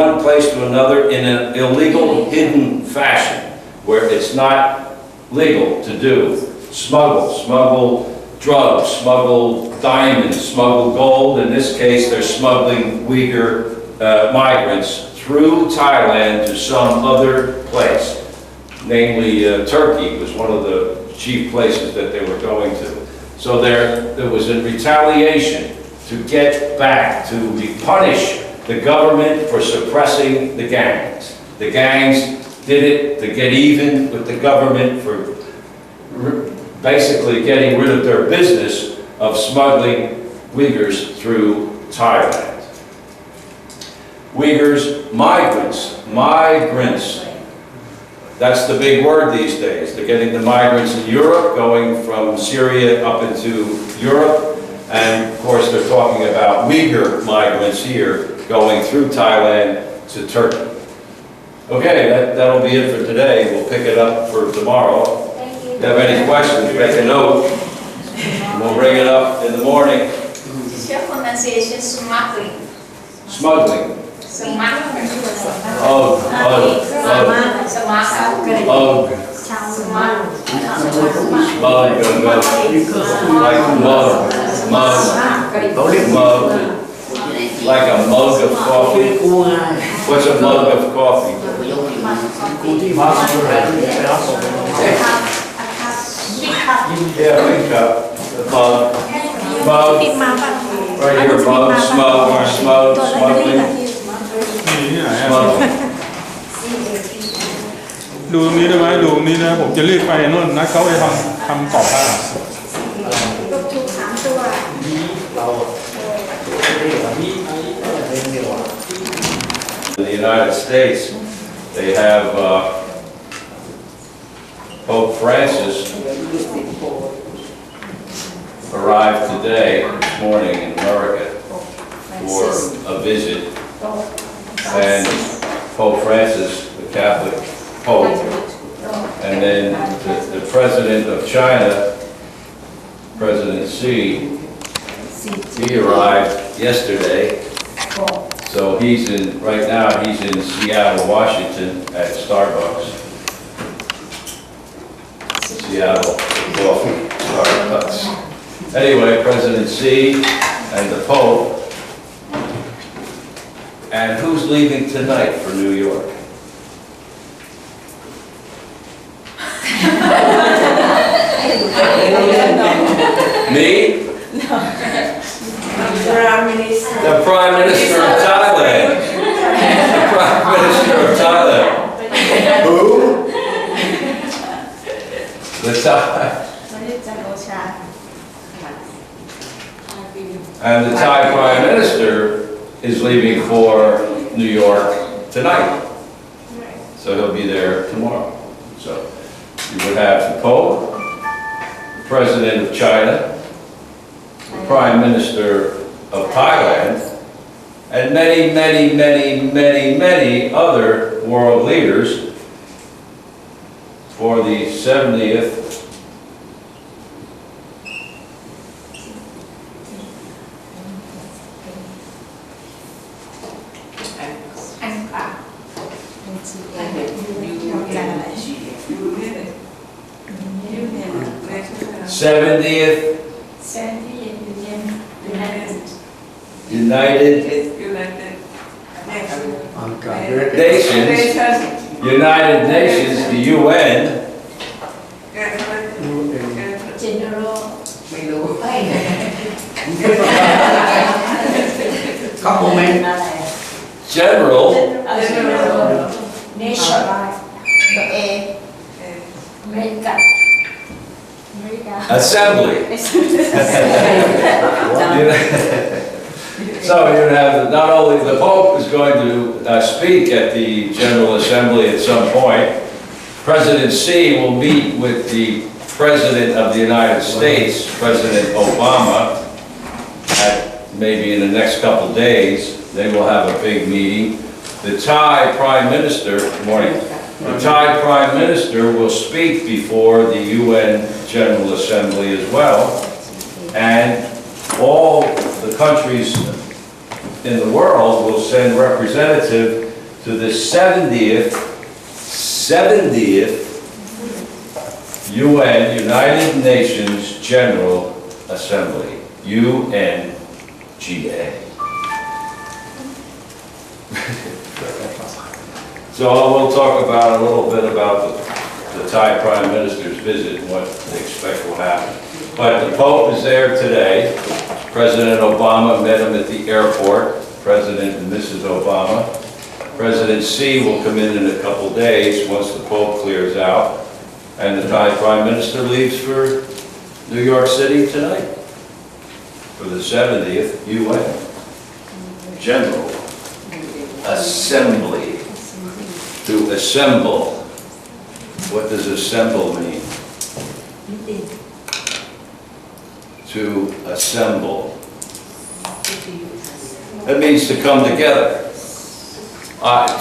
one place to another in an illegal, hidden fashion, where it's not legal to do. Smuggle drugs, smuggle diamonds, smuggle gold. In this case, they're smuggling Uyghur migrants through Thailand to some other place. Namely, Turkey was one of the chief places that they were going to. So there was a retaliation to get back, to punish the government for suppressing the gangs. The gangs did it to get even with the government for basically getting rid of their business of smuggling Uyghurs through Thailand. Uyghurs, migrants. That's the big word these days. They're getting the migrants in Europe, going from Syria up into Europe. And of course, they're talking about Uyghur migrants here going through Thailand to Turkey. Okay, that'll be it for today. We'll pick it up for tomorrow. Thank you. If you have any questions, make a note. We'll bring it up in the morning. Your pronunciation smuggling. Smuggling. Smuggling. Like a mug of coffee. What's a mug of coffee? Yeah, big cup. The mug. Right here, mug, smuggling. ดูตรงนี้ได้ไหมดูตรงนี้นะผมจะรีบไปโน่นนัดเขาไปทำกรอบผ้า In the United States, they have Pope Francis arrived today, this morning in America for a visit. And Pope Francis, the Catholic Pope, and then the President of China, President Xi, he arrived yesterday. So right now he's in Seattle, Washington at Starbucks. Seattle coffee, Starbucks. Anyway, President Xi and the Pope. And who's leaving tonight for New York? Me? No. The Prime Minister of Thailand. The Prime Minister of Thailand. Who? The Thai. And the Thai Prime Minister is leaving for New York tonight. So he'll be there tomorrow. So you would have the Pope, the President of China, the Prime Minister of Thailand, and many other world leaders for the 70th United Nations, the UN. General Nation. Assembly. So you have not only the Pope is going to speak at the General Assembly at some point. President Xi will meet with the President of the United States, President Obama, maybe in the next couple days. They will have a big meeting. The Thai Prime Minister, good morning. The Thai Prime Minister will speak before the UN General Assembly as well. And all the countries in the world will send representatives to the 70th UN, United Nations General Assembly, UNGA. So we'll talk about a little bit about the Thai Prime Minister's visit and what they expect will happen. But the Pope is there today. President Obama met him at the airport, President and Mrs. Obama. President Xi will come in a couple days once the Pope clears out. And the Thai Prime Minister leaves for New York City tonight for the 70th UN General Assembly. To assemble. What does assemble mean? To assemble. That means to come together.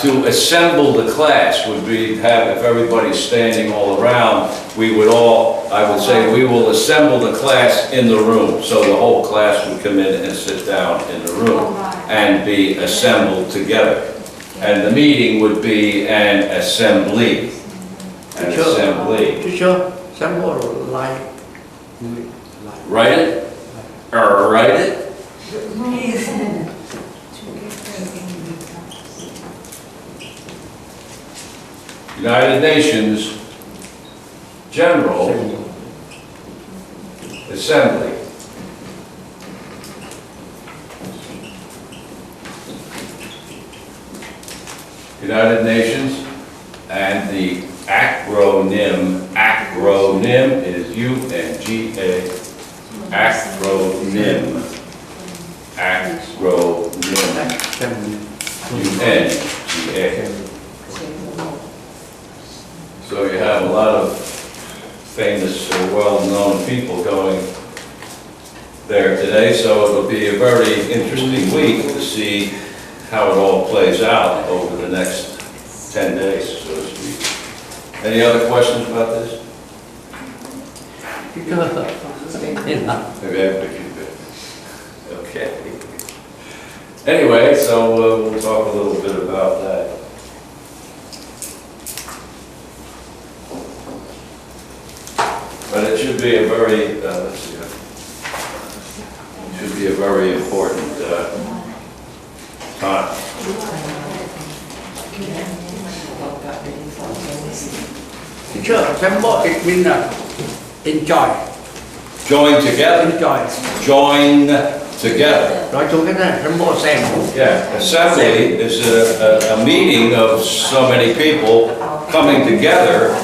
To assemble the class would be have, if everybody's standing all around, we would all, I would say, we will assemble the class in the room. So the whole class would come in and sit down in the room and be assembled together. And the meeting would be an assembly. An assembly. Teacher, assemble like. Write it? Or write it? United Nations General Assembly. United Nations, and the acronym is UNGA. Acronym. UNGA. So you have a lot of famous or well-known people going there today, so it'll be a very interesting week to see how it all plays out over the next 10 days, so to speak. Any other questions about this? Okay. Anyway, so we'll talk a little bit about that. But it should be a very, let's see, it should be a very important time. Teacher, assemble it means enjoy. Join together. Enjoy. Join together. Nói chung cái này, assemble xem. Yeah, assembly is a meeting of so many people coming together.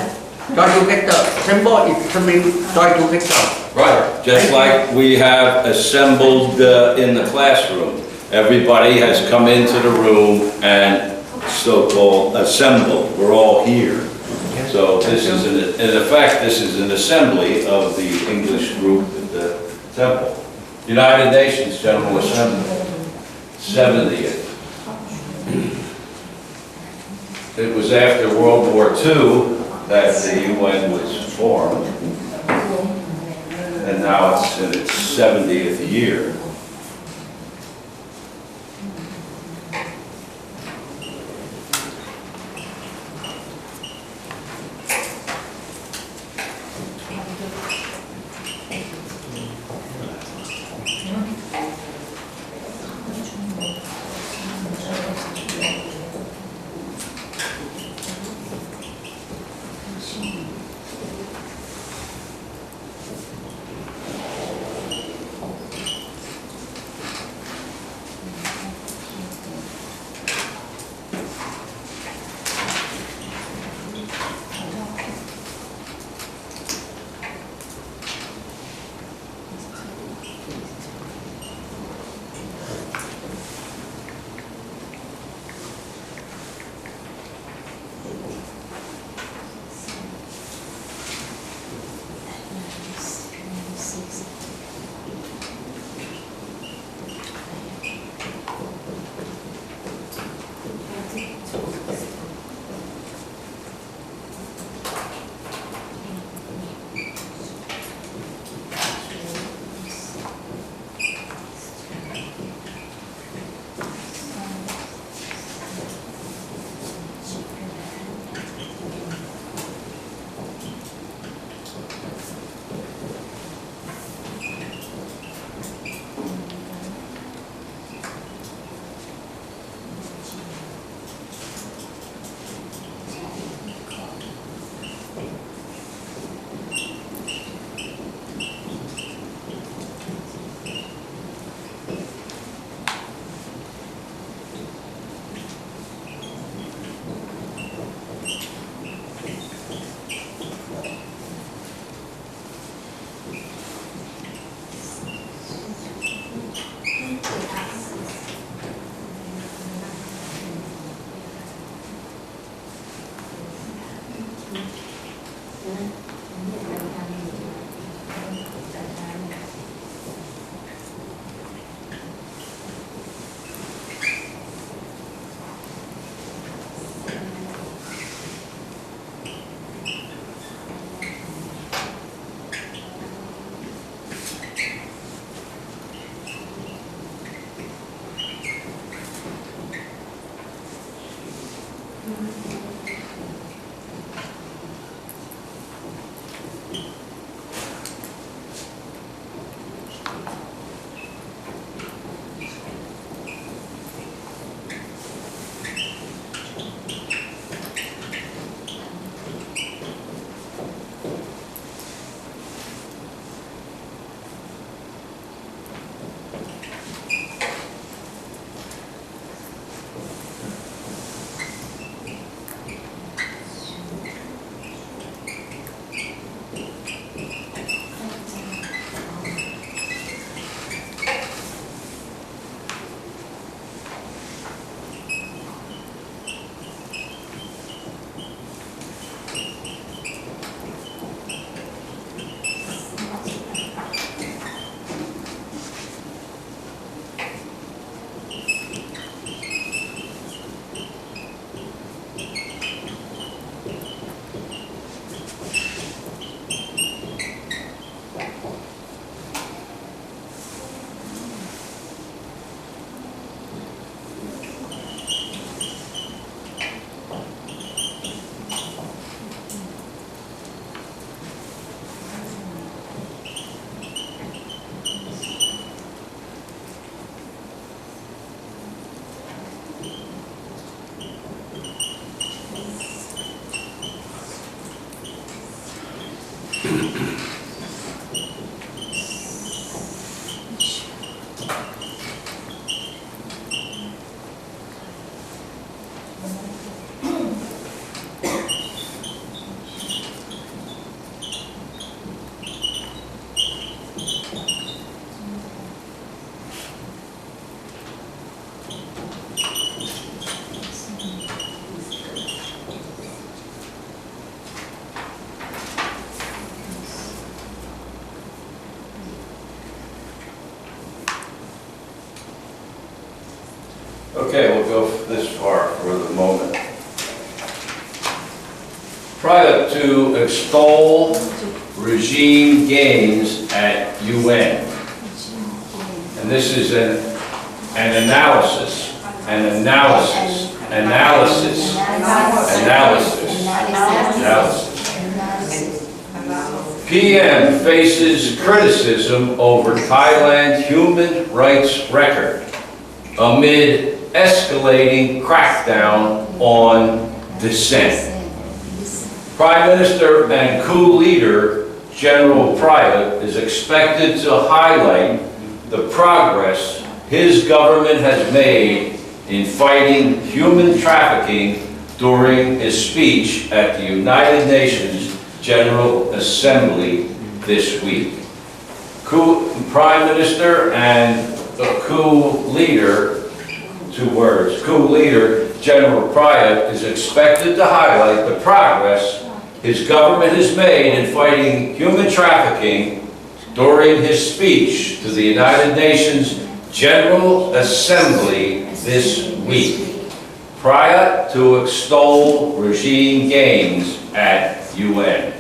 Join together. Assemble it means join together. Right, just like we have assembled in the classroom. Everybody has come into the room and so-called assembled. We're all here. So this is, in effect, this is an assembly of the English group at the temple. United Nations General Assembly, 70th. It was after World War II that the UN was formed, and now it's in its 70th year. Okay, we'll go this far for the moment. Prior to extol regime gains at UN. And this is an analysis. PM faces criticism over Thailand's human rights record amid escalating crackdown on dissent. Prime Minister and coup leader General Prayut is expected to highlight the progress his government has made in fighting human trafficking during his speech at the United Nations General Assembly this week. Prime Minister and the coup leader, coup leader General Prayut is expected to highlight the progress his government has made in fighting human trafficking during his speech to the United Nations General Assembly this week. Prayut to extol regime gains at UN.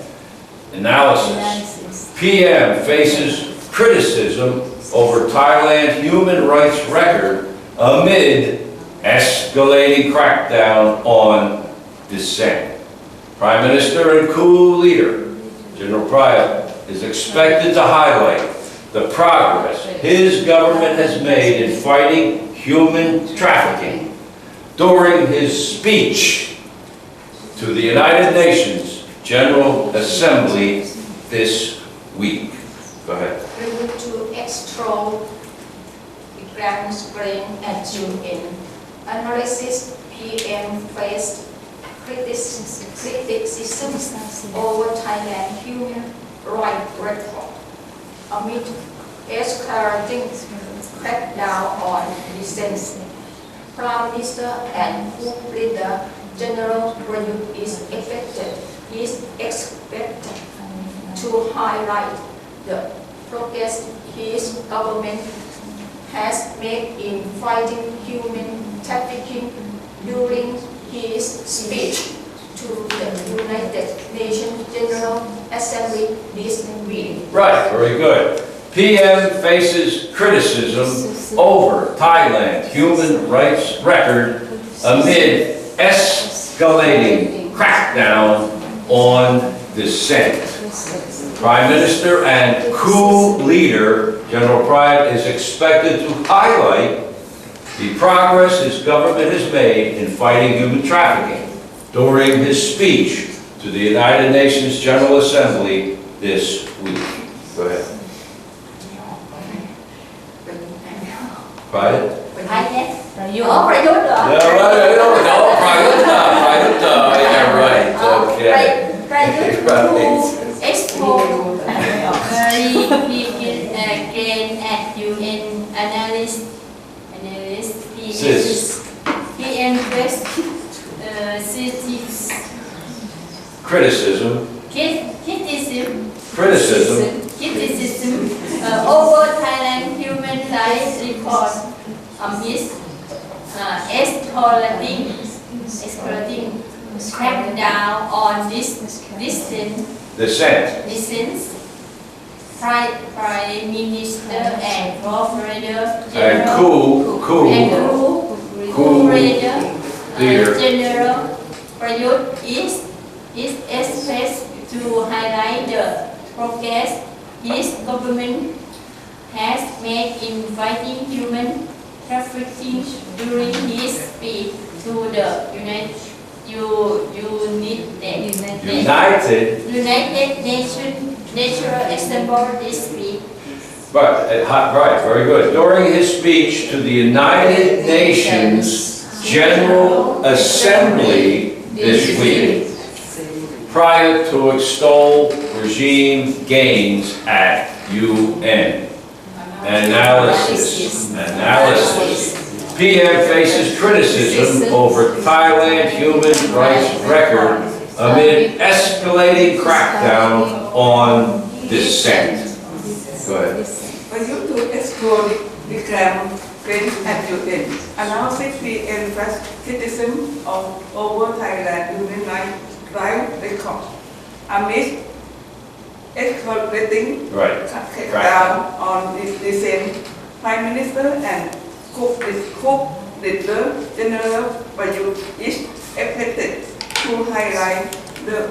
Analysis. PM faces criticism over Thailand's human rights record amid escalating crackdown on dissent. Prime Minister and coup leader General Prayut is expected to highlight the progress his government has made in fighting human trafficking during his speech to the United Nations General Assembly this week. Go ahead. To extol grand screen at UN. Analysis PM faced criticism over Thailand human rights record amid escalating crackdown on dissent. Prime Minister and coup leader General Prayut is expected is expected to highlight the progress his government has made in fighting human trafficking during his speech to the United Nations General Assembly this week. Right, very good. PM faces criticism over Thailand human rights record amid escalating crackdown on dissent. Prime Minister and coup leader General Prayut is expected to highlight the progress his government has made in fighting human trafficking during his speech to the United Nations General Assembly this week. Go ahead. Prayut? Oh, Prayut Yeah, right, no, Prayut, yeah, right, okay. Prayut expose again at UN analyst PM West Criticism over Thailand human rights record amid escalating crackdown on dissent. Prime Minister and coup leader General Prayut is expected to highlight the progress his government has made in fighting human trafficking during his speech to the United Nations Natural Assembly this week. Right, very good. During his speech to the United Nations General Assembly this week, prior to extol regime gains at UN. Analysis. PM faces criticism over Thailand human rights record amid escalating crackdown on dissent. Go ahead. For you to explore the crime at UN, announced PM first criticism of over Thailand human rights record amid escalating crackdown on dissent. Prime Minister and coup leader General Prayut is expected to highlight the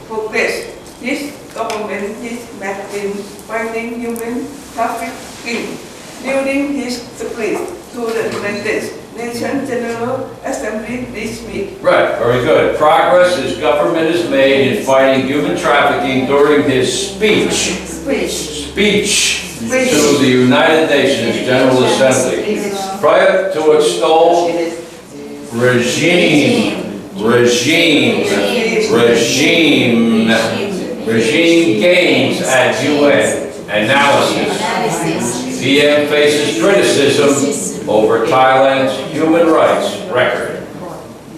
progress his government is making fighting human trafficking during his speech to the United Nations General Assembly this week. Right, very good. Progress his government has made in fighting human trafficking during his speech to the United Nations General Assembly. Prior to extol regime gains at UN. Analysis. PM faces criticism over Thailand's human rights record.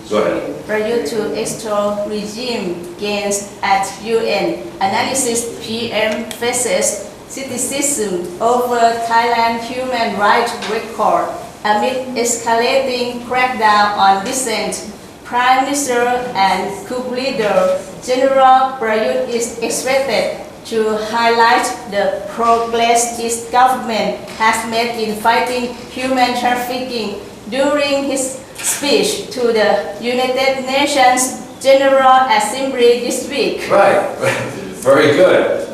Go ahead. Prayut to extol regime gains at UN. Analysis. PM faces criticism over Thailand human rights record amid escalating crackdown on dissent. Prime Minister and coup leader General Prayut is expected to highlight the progress his government has made in fighting human trafficking during his speech to the United Nations General Assembly this week. Right, very good.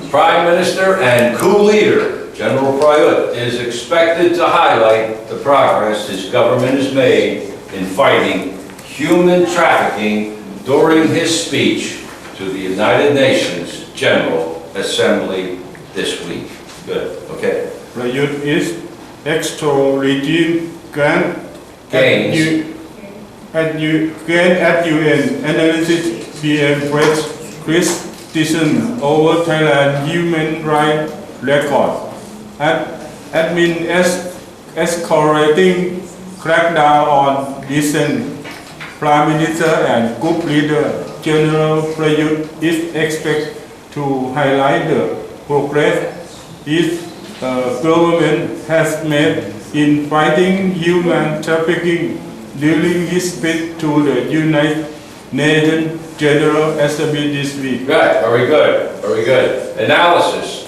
Prime Minister and coup leader General Prayut is expected to highlight the progress his government has made in fighting human trafficking during his speech to the United Nations General Assembly this week. Good, okay. Prayut is extol regime Gains. at UN analysis PM press criticism over Thailand human rights record amid escalating crackdown on dissent. Prime Minister and Group Leader General Prayut is expected to highlight the progress his government has made in fighting human trafficking during his visit to the United Nations General Assembly this week. Right, very good, very good. Analysis.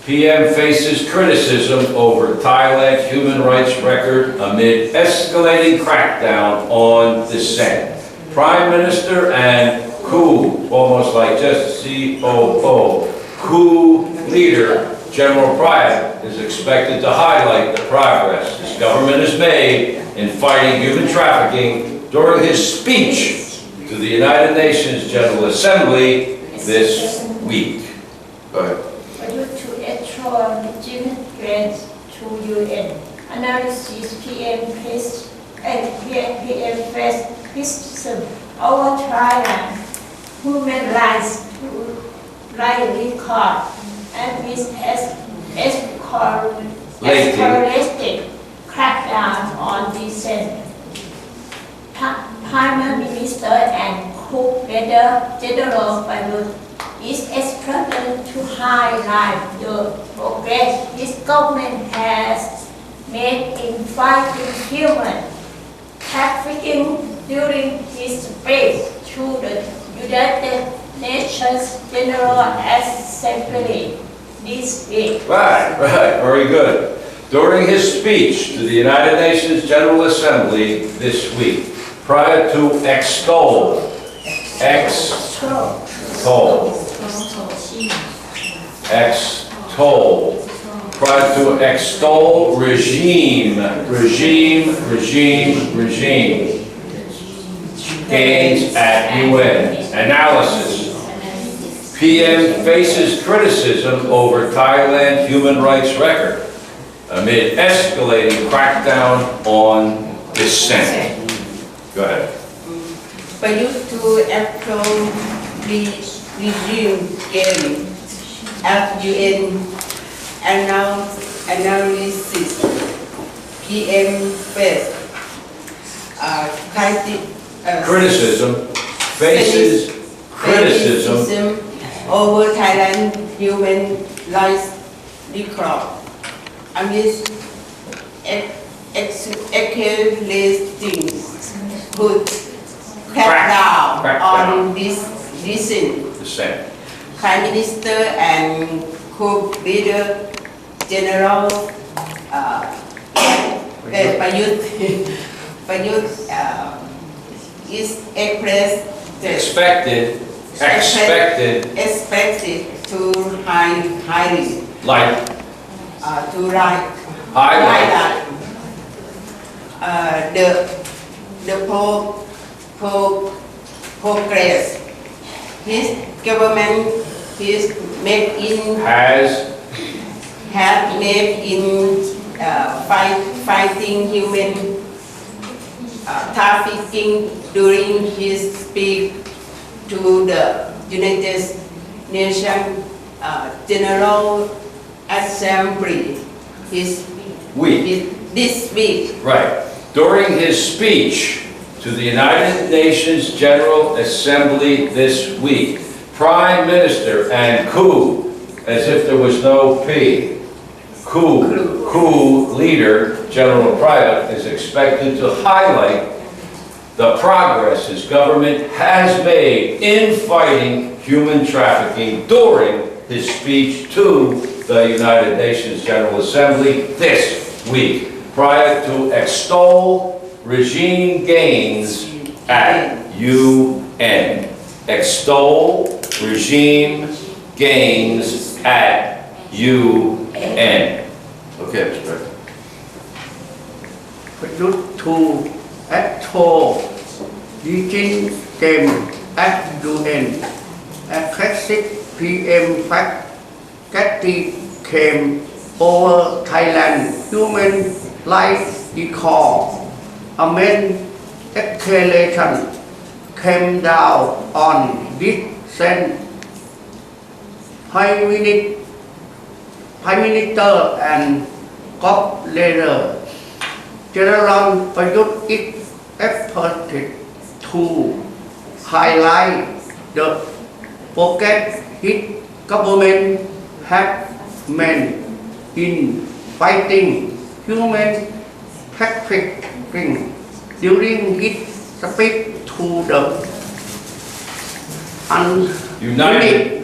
PM faces criticism over Thailand's human rights record amid escalating crackdown on dissent. Prime Minister and coup, almost like just COO, coup leader General Prayut is expected to highlight the progress his government has made in fighting human trafficking during his speech to the United Nations General Assembly this week. Go ahead. Due to actual regime grants to UN analysis, PM face criticism over Thailand human rights record and its escalated crackdown on dissent. Prime Minister and Group Leader General Prayut is expected to highlight the progress his government has made in fighting human trafficking during his speech to the United Nations General Assembly this week. Right, very good. During his speech to the United Nations General Assembly this week, prior to extol regime gains at UN. Analysis. PM faces criticism over Thailand's human rights record amid escalating crackdown on dissent. Go ahead. Prayut to actual regime gain at UN analysis. PM faces faces criticism over Thailand human rights record amid escalating crackdown on dissent. Prime Minister and Group Leader General Prayut is expected to highlight the progress his government has made in fighting human trafficking during his speech to the United Nations General Assembly this week. Right. During his speech to the United Nations General Assembly this week, Prime Minister and coup, as if there was no P, coup leader General Prayut is expected to highlight the progress his government has made in fighting human trafficking during his speech to the United Nations General Assembly this week, prior to extol regime gains at UN. Extol regime gains at UN. Okay, Mr. President. Prayut to extol regime gains at UN. A classic PM fact came over Thailand human rights record amid escalation came down on dissent. Prime Minister and Group Leader General Prayut is expected to to highlight the progress his government has made in fighting human trafficking during his speech to the United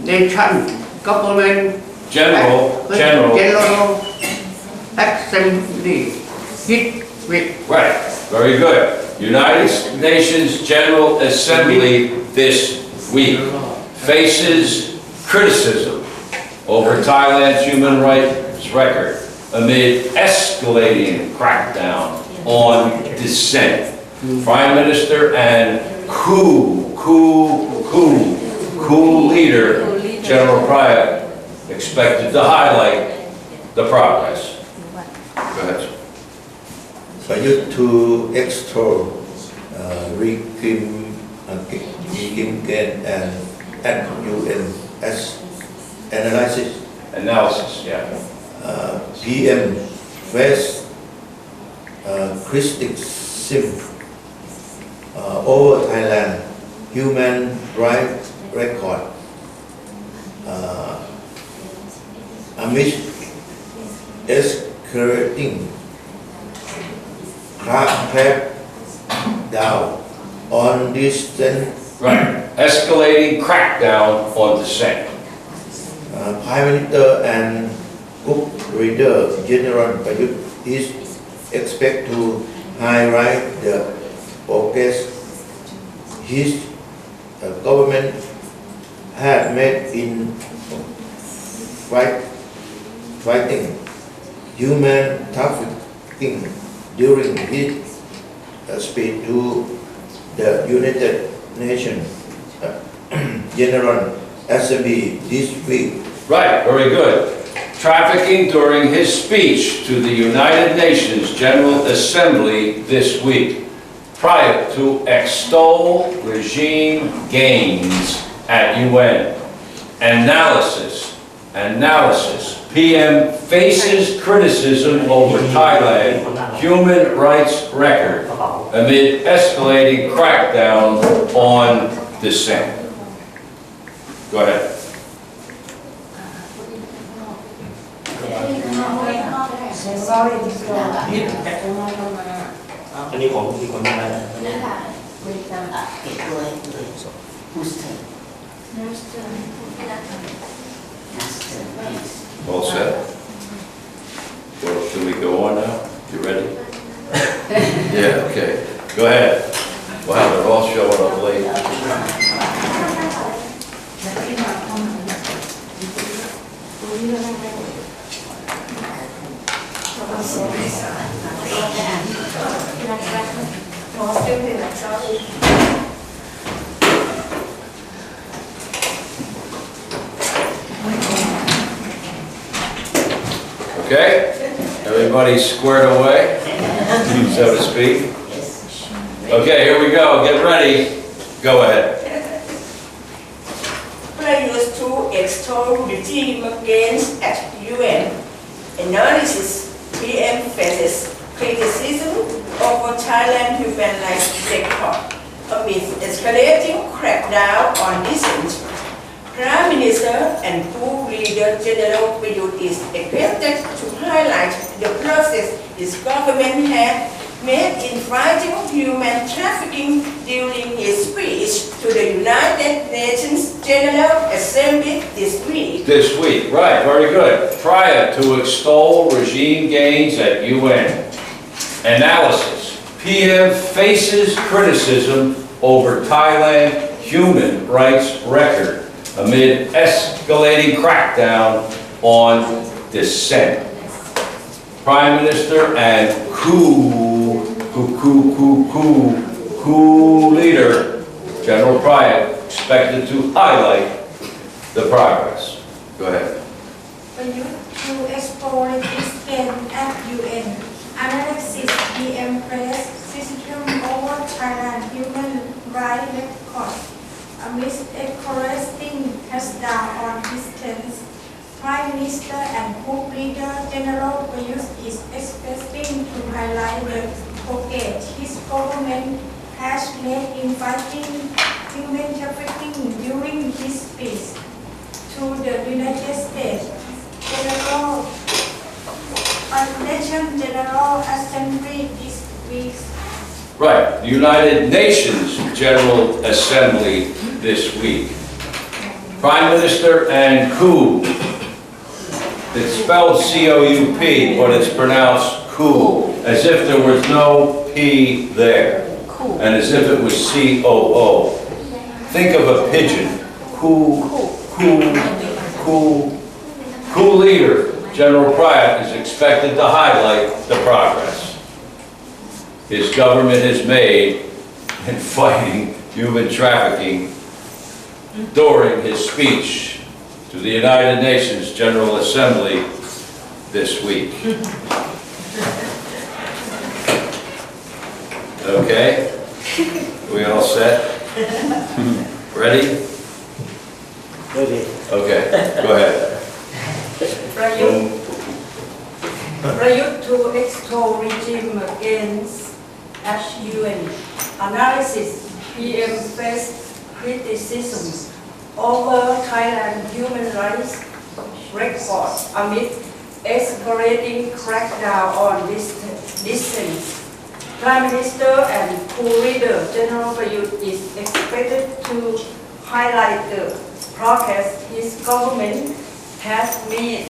Nations Government General Assembly his week. Right, very good. United Nations General Assembly this week faces criticism over Thailand's human rights record amid escalating crackdown on dissent. Prime Minister and coup leader General Prayut expected to highlight the progress. Go ahead. Prayut to extol regime gain and UN as Analysis, yeah. PM face criticism over Thailand human rights record amid escalating crackdown on dissent. Right, escalating crackdown on dissent. Prime Minister and Group Leader General Prayut is expected to highlight the progress his government had made in fighting human trafficking during his speech to the United Nations General Assembly this week. Right, very good. Trafficking during his speech to the United Nations General Assembly this week, prior to extol regime gains at UN. Analysis. PM faces criticism over Thailand human rights record amid escalating crackdown on dissent. Go ahead. อันนี้ของมีคนอะไร นี่ค่ะ All set? Well, should we go on now? You ready? Yeah, okay. Go ahead. Wow, they're all showing up late. Okay, everybody squared away, so to speak. Okay, here we go, get ready. Go ahead. Prayut to extol regime gains at UN. Analysis PM faces criticism over Thailand human rights record amid escalating crackdown on dissent. Prime Minister and Group Leader General Prayut is expected to highlight the progress his government had made in fighting human trafficking during his speech to the United Nations General Assembly this week. This week, right, very good. Prior to extol regime gains at UN. Analysis. PM faces criticism over Thailand human rights record amid escalating crackdown on dissent. Prime Minister and coup leader General Prayut expected to highlight the progress. Go ahead. Prayut to explore this gain at UN. Analysis PM press system over Thailand human rights record. Amidst escalating crackdown on dissent, Prime Minister and Group Leader General Prayut is expecting to to highlight the progress his government has made in fighting human trafficking during his speech to the United States General Assembly this week. Right, the United Nations General Assembly this week. Prime Minister and coup. It's spelled C-O-U-P, but it's pronounced coup, as if there was no P there, and as if it was C-O-O. Think of a pigeon. Coup, coup, coup. Coup leader, General Pryatt, is expected to highlight the progress his government has made in fighting human trafficking during his speech to the United Nations General Assembly this week. Okay? We all set? Ready? Okay. Okay, go ahead. Prelude to extol regime against HUN. Analysis. PM faced criticism over Thailand human rights record amid escalating crackdown on dissent. Prime Minister and coup leader General Prayut is expected to highlight the progress his government has made